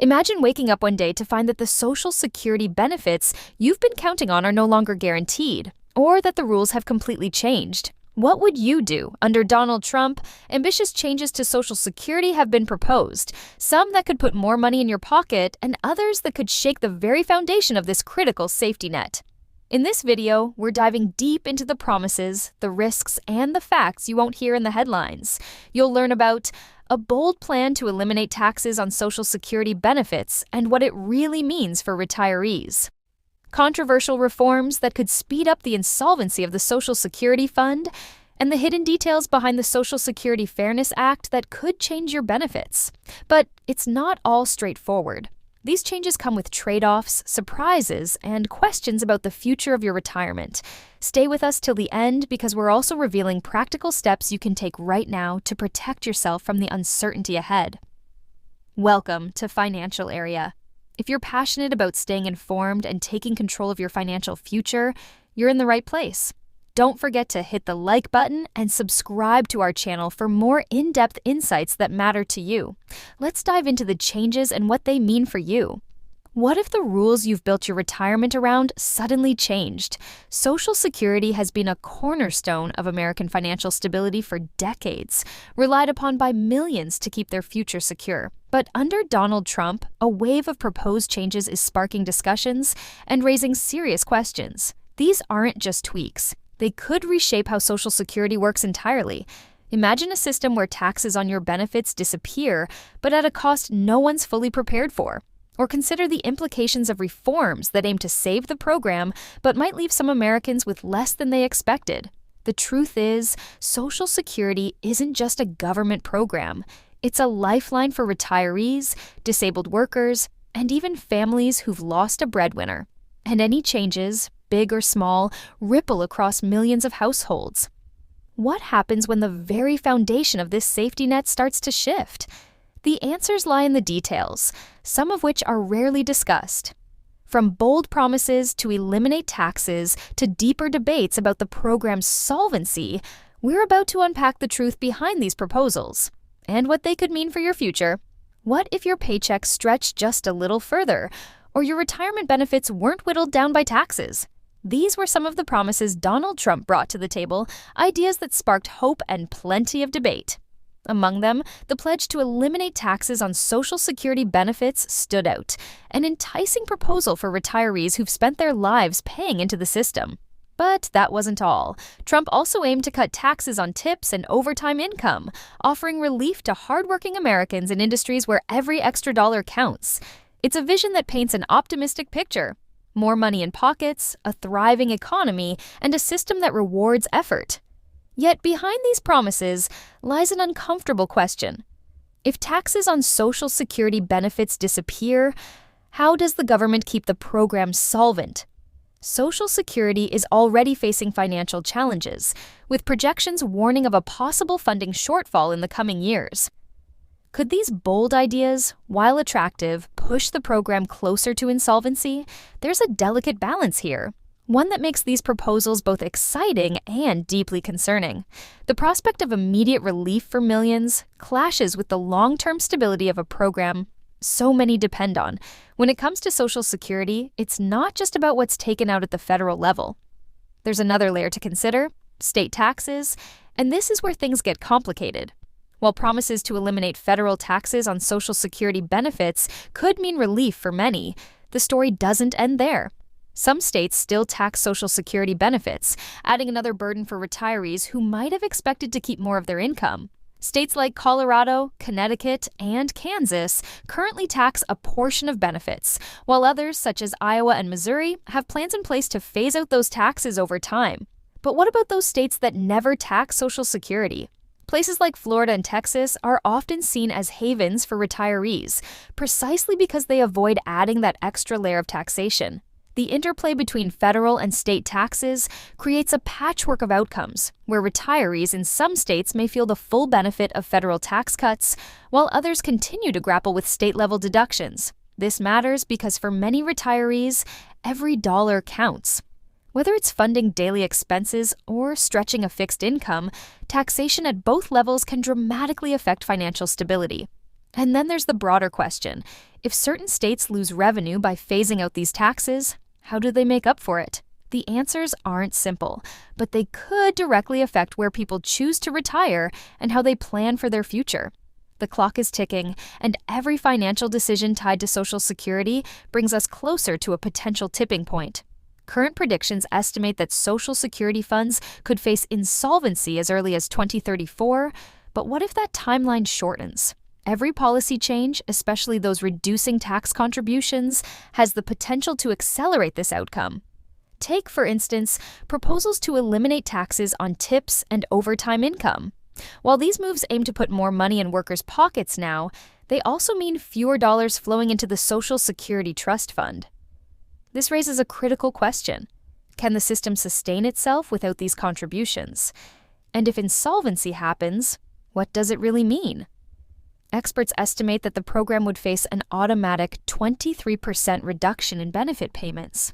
Imagine waking up one day to find that the Social Security benefits you've been counting on are no longer guaranteed, or that the rules have completely changed. What would you do? Under Donald Trump, ambitious changes to Social Security have been proposed, some that could put more money in your pocket, and others that could shake the very foundation of this critical safety net. In this video, we're diving deep into the promises, the risks, and the facts you won't hear in the headlines. You'll learn about a bold plan to eliminate taxes on Social Security benefits and what it really means for retirees. Controversial reforms that could speed up the insolvency of the Social Security Fund, and the hidden details behind the Social Security Fairness Act that could change your benefits. But it's not all straightforward. These changes come with trade-offs, surprises, and questions about the future of your retirement. Stay with us till the end because we're also revealing practical steps you can take right now to protect yourself from the uncertainty ahead. Welcome to Financial Area. If you're passionate about staying informed and taking control of your financial future, you're in the right place. Don't forget to hit the like button and subscribe to our channel for more in-depth insights that matter to you. Let's dive into the changes and what they mean for you. What if the rules you've built your retirement around suddenly changed? Social Security has been a cornerstone of American financial stability for decades, relied upon by millions to keep their future secure. But under Donald Trump, a wave of proposed changes is sparking discussions and raising serious questions. These aren't just tweaks. They could reshape how Social Security works entirely. Imagine a system where taxes on your benefits disappear, but at a cost no one's fully prepared for. Or consider the implications of reforms that aim to save the program, but might leave some Americans with less than they expected. The truth is, Social Security isn't just a government program. It's a lifeline for retirees, disabled workers, and even families who've lost a breadwinner. And any changes, big or small, ripple across millions of households. What happens when the very foundation of this safety net starts to shift? The answers lie in the details, some of which are rarely discussed. From bold promises to eliminate taxes to deeper debates about the program's solvency, we're about to unpack the truth behind these proposals and what they could mean for your future. What if your paycheck stretched just a little further, or your retirement benefits weren't whittled down by taxes? These were some of the promises Donald Trump brought to the table, ideas that sparked hope and plenty of debate. Among them, the pledge to eliminate taxes on Social Security benefits stood out, an enticing proposal for retirees who've spent their lives paying into the system. But that wasn't all. Trump also aimed to cut taxes on tips and overtime income, offering relief to hardworking Americans in industries where every extra dollar counts. It's a vision that paints an optimistic picture. More money in pockets, a thriving economy, and a system that rewards effort. Yet behind these promises lies an uncomfortable question. If taxes on Social Security benefits disappear, how does the government keep the program solvent? Social Security is already facing financial challenges, with projections warning of a possible funding shortfall in the coming years. Could these bold ideas, while attractive, push the program closer to insolvency? There's a delicate balance here, one that makes these proposals both exciting and deeply concerning. The prospect of immediate relief for millions clashes with the long-term stability of a program so many depend on. When it comes to Social Security, it's not just about what's taken out at the federal level. There's another layer to consider: state taxes, and this is where things get complicated. While promises to eliminate federal taxes on Social Security benefits could mean relief for many, the story doesn't end there. Some states still tax Social Security benefits, adding another burden for retirees who might have expected to keep more of their income. States like Colorado, Connecticut, and Kansas currently tax a portion of benefits, while others, such as Iowa and Missouri, have plans in place to phase out those taxes over time. But what about those states that never tax Social Security? Places like Florida and Texas are often seen as havens for retirees, precisely because they avoid adding that extra layer of taxation. The interplay between federal and state taxes creates a patchwork of outcomes, where retirees in some states may feel the full benefit of federal tax cuts, while others continue to grapple with state-level deductions. This matters because for many retirees, every dollar counts. Whether it's funding daily expenses or stretching a fixed income, taxation at both levels can dramatically affect financial stability. And then there's the broader question. If certain states lose revenue by phasing out these taxes, how do they make up for it? The answers aren't simple, but they could directly affect where people choose to retire and how they plan for their future. The clock is ticking, and every financial decision tied to Social Security brings us closer to a potential tipping point. Current predictions estimate that Social Security funds could face insolvency as early as 2034, but what if that timeline shortens? Every policy change, especially those reducing tax contributions, has the potential to accelerate this outcome. Take, for instance, proposals to eliminate taxes on tips and overtime income. While these moves aim to put more money in workers' pockets now, they also mean fewer dollars flowing into the Social Security Trust Fund. This raises a critical question. Can the system sustain itself without these contributions? And if insolvency happens, what does it really mean? Experts estimate that the program would face an automatic 23% reduction in benefit payments.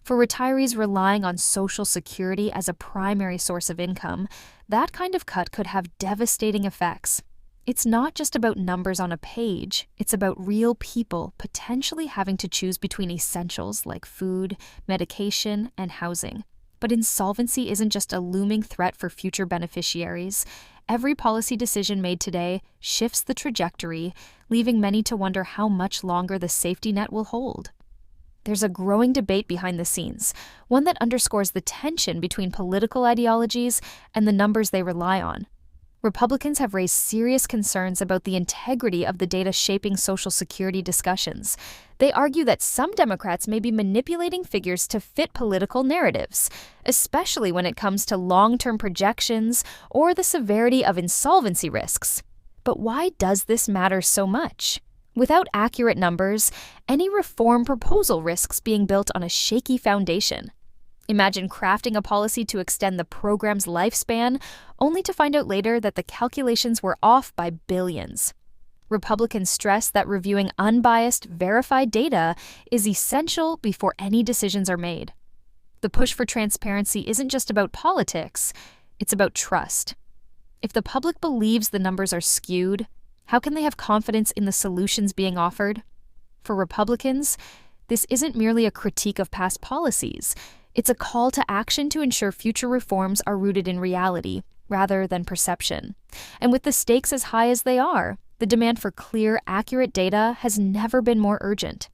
For retirees relying on Social Security as a primary source of income, that kind of cut could have devastating effects. It's not just about numbers on a page, it's about real people potentially having to choose between essentials like food, medication, and housing. But insolvency isn't just a looming threat for future beneficiaries. Every policy decision made today shifts the trajectory, leaving many to wonder how much longer the safety net will hold. There's a growing debate behind the scenes, one that underscores the tension between political ideologies and the numbers they rely on. Republicans have raised serious concerns about the integrity of the data shaping Social Security discussions. They argue that some Democrats may be manipulating figures to fit political narratives, especially when it comes to long-term projections or the severity of insolvency risks. But why does this matter so much? Without accurate numbers, any reform proposal risks being built on a shaky foundation. Imagine crafting a policy to extend the program's lifespan, only to find out later that the calculations were off by billions. Republicans stress that reviewing unbiased, verified data is essential before any decisions are made. The push for transparency isn't just about politics, it's about trust. If the public believes the numbers are skewed, how can they have confidence in the solutions being offered? For Republicans, this isn't merely a critique of past policies. It's a call to action to ensure future reforms are rooted in reality rather than perception. And with the stakes as high as they are, the demand for clear, accurate data has never been more urgent.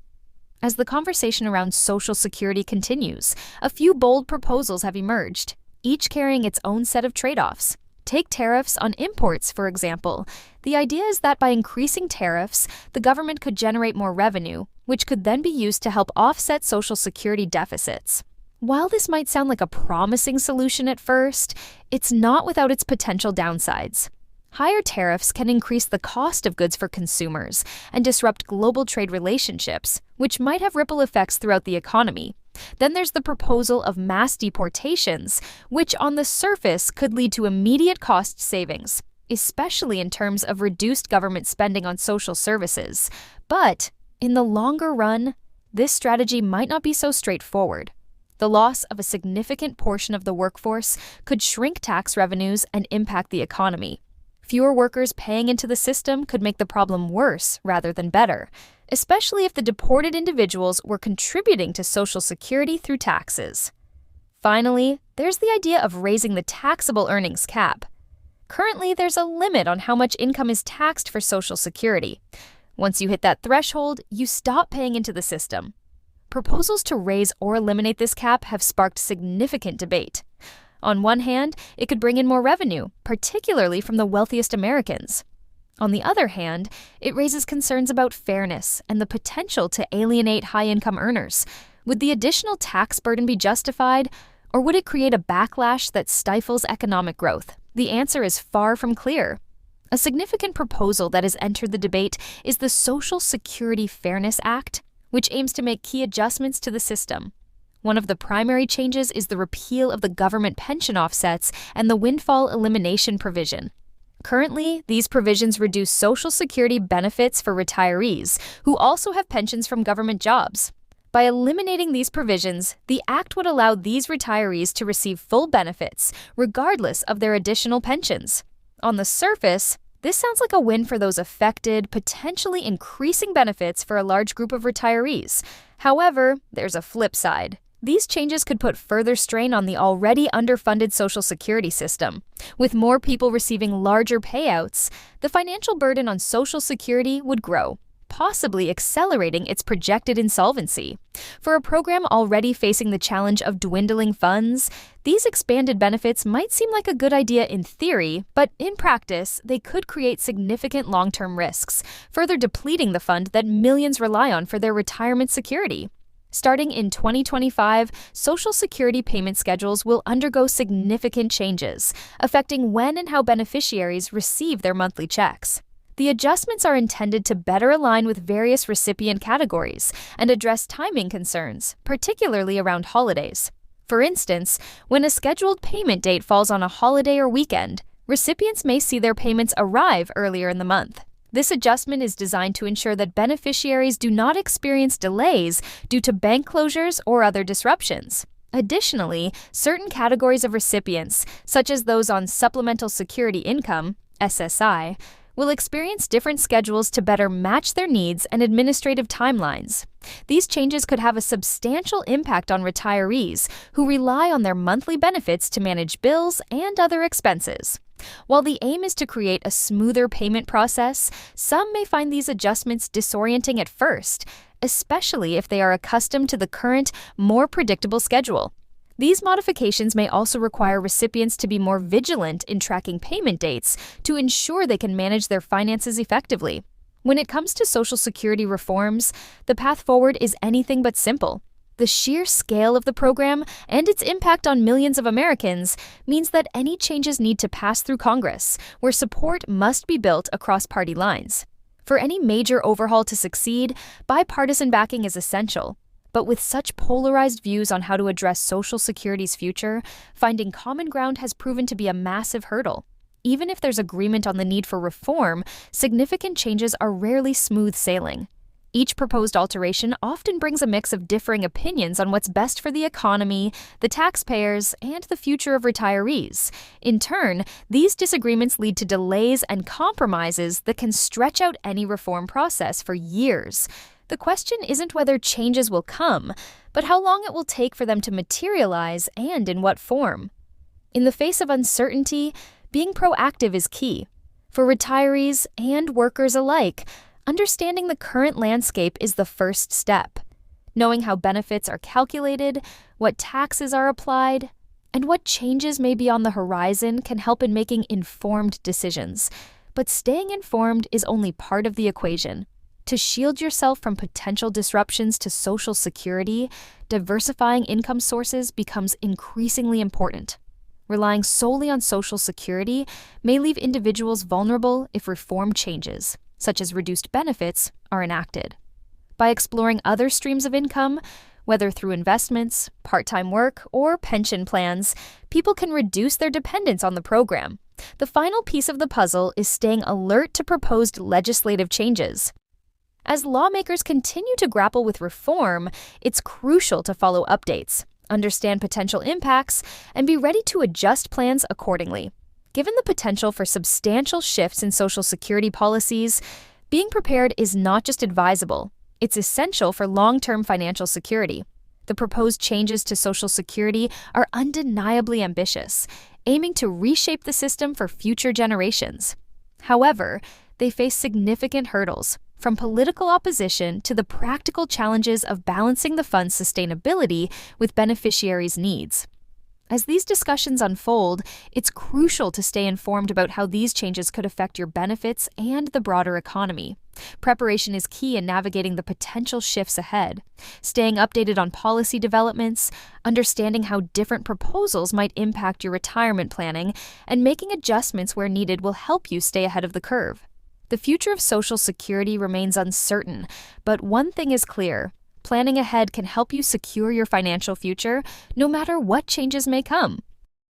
As the conversation around Social Security continues, a few bold proposals have emerged, each carrying its own set of trade-offs. Take tariffs on imports, for example. The idea is that by increasing tariffs, the government could generate more revenue, which could then be used to help offset Social Security deficits. While this might sound like a promising solution at first, it's not without its potential downsides. Higher tariffs can increase the cost of goods for consumers and disrupt global trade relationships, which might have ripple effects throughout the economy. Then there's the proposal of mass deportations, which on the surface could lead to immediate cost savings, especially in terms of reduced government spending on social services. But in the longer run, this strategy might not be so straightforward. The loss of a significant portion of the workforce could shrink tax revenues and impact the economy. Fewer workers paying into the system could make the problem worse rather than better, especially if the deported individuals were contributing to Social Security through taxes. Finally, there's the idea of raising the taxable earnings cap. Currently, there's a limit on how much income is taxed for Social Security. Once you hit that threshold, you stop paying into the system. Proposals to raise or eliminate this cap have sparked significant debate. On one hand, it could bring in more revenue, particularly from the wealthiest Americans. On the other hand, it raises concerns about fairness and the potential to alienate high-income earners. Would the additional tax burden be justified, or would it create a backlash that stifles economic growth? The answer is far from clear. A significant proposal that has entered the debate is the Social Security Fairness Act, which aims to make key adjustments to the system. One of the primary changes is the repeal of the government pension offsets and the windfall elimination provision. Currently, these provisions reduce Social Security benefits for retirees who also have pensions from government jobs. By eliminating these provisions, the act would allow these retirees to receive full benefits, regardless of their additional pensions. On the surface, This sounds like a win for those affected, potentially increasing benefits for a large group of retirees. However, there's a flip side. These changes could put further strain on the already underfunded Social Security system. With more people receiving larger payouts, the financial burden on Social Security would grow, possibly accelerating its projected insolvency. For a program already facing the challenge of dwindling funds, these expanded benefits might seem like a good idea in theory, but in practice, they could create significant long-term risks, further depleting the fund that millions rely on for their retirement security. Starting in 2025, Social Security payment schedules will undergo significant changes, affecting when and how beneficiaries receive their monthly checks. The adjustments are intended to better align with various recipient categories and address timing concerns, particularly around holidays. For instance, when a scheduled payment date falls on a holiday or weekend, recipients may see their payments arrive earlier in the month. This adjustment is designed to ensure that beneficiaries do not experience delays due to bank closures or other disruptions. Additionally, certain categories of recipients, such as those on Supplemental Security Income, SSI, will experience different schedules to better match their needs and administrative timelines. These changes could have a substantial impact on retirees who rely on their monthly benefits to manage bills and other expenses. While the aim is to create a smoother payment process, some may find these adjustments disorienting at first, especially if they are accustomed to the current, more predictable schedule. These modifications may also require recipients to be more vigilant in tracking payment dates to ensure they can manage their finances effectively. When it comes to Social Security reforms, the path forward is anything but simple. The sheer scale of the program and its impact on millions of Americans means that any changes need to pass through Congress, where support must be built across party lines. For any major overhaul to succeed, bipartisan backing is essential. But with such polarized views on how to address Social Security's future, finding common ground has proven to be a massive hurdle. Even if there's agreement on the need for reform, significant changes are rarely smooth sailing. Each proposed alteration often brings a mix of differing opinions on what's best for the economy, the taxpayers, and the future of retirees. In turn, these disagreements lead to delays and compromises that can stretch out any reform process for years. The question isn't whether changes will come, but how long it will take for them to materialize and in what form. In the face of uncertainty, being proactive is key. For retirees and workers alike, understanding the current landscape is the first step. Knowing how benefits are calculated, what taxes are applied, and what changes may be on the horizon can help in making informed decisions. But staying informed is only part of the equation. To shield yourself from potential disruptions to Social Security, diversifying income sources becomes increasingly important. Relying solely on Social Security may leave individuals vulnerable if reform changes, such as reduced benefits, are enacted. By exploring other streams of income, whether through investments, part-time work, or pension plans, people can reduce their dependence on the program. The final piece of the puzzle is staying alert to proposed legislative changes. As lawmakers continue to grapple with reform, it's crucial to follow updates, understand potential impacts, and be ready to adjust plans accordingly. Given the potential for substantial shifts in Social Security policies, being prepared is not just advisable, it's essential for long-term financial security. The proposed changes to Social Security are undeniably ambitious, aiming to reshape the system for future generations. However, they face significant hurdles, from political opposition to the practical challenges of balancing the fund's sustainability with beneficiaries' needs. As these discussions unfold, it's crucial to stay informed about how these changes could affect your benefits and the broader economy. Preparation is key in navigating the potential shifts ahead. Staying updated on policy developments, understanding how different proposals might impact your retirement planning, and making adjustments where needed will help you stay ahead of the curve. The future of Social Security remains uncertain, but one thing is clear. Planning ahead can help you secure your financial future, no matter what changes may come.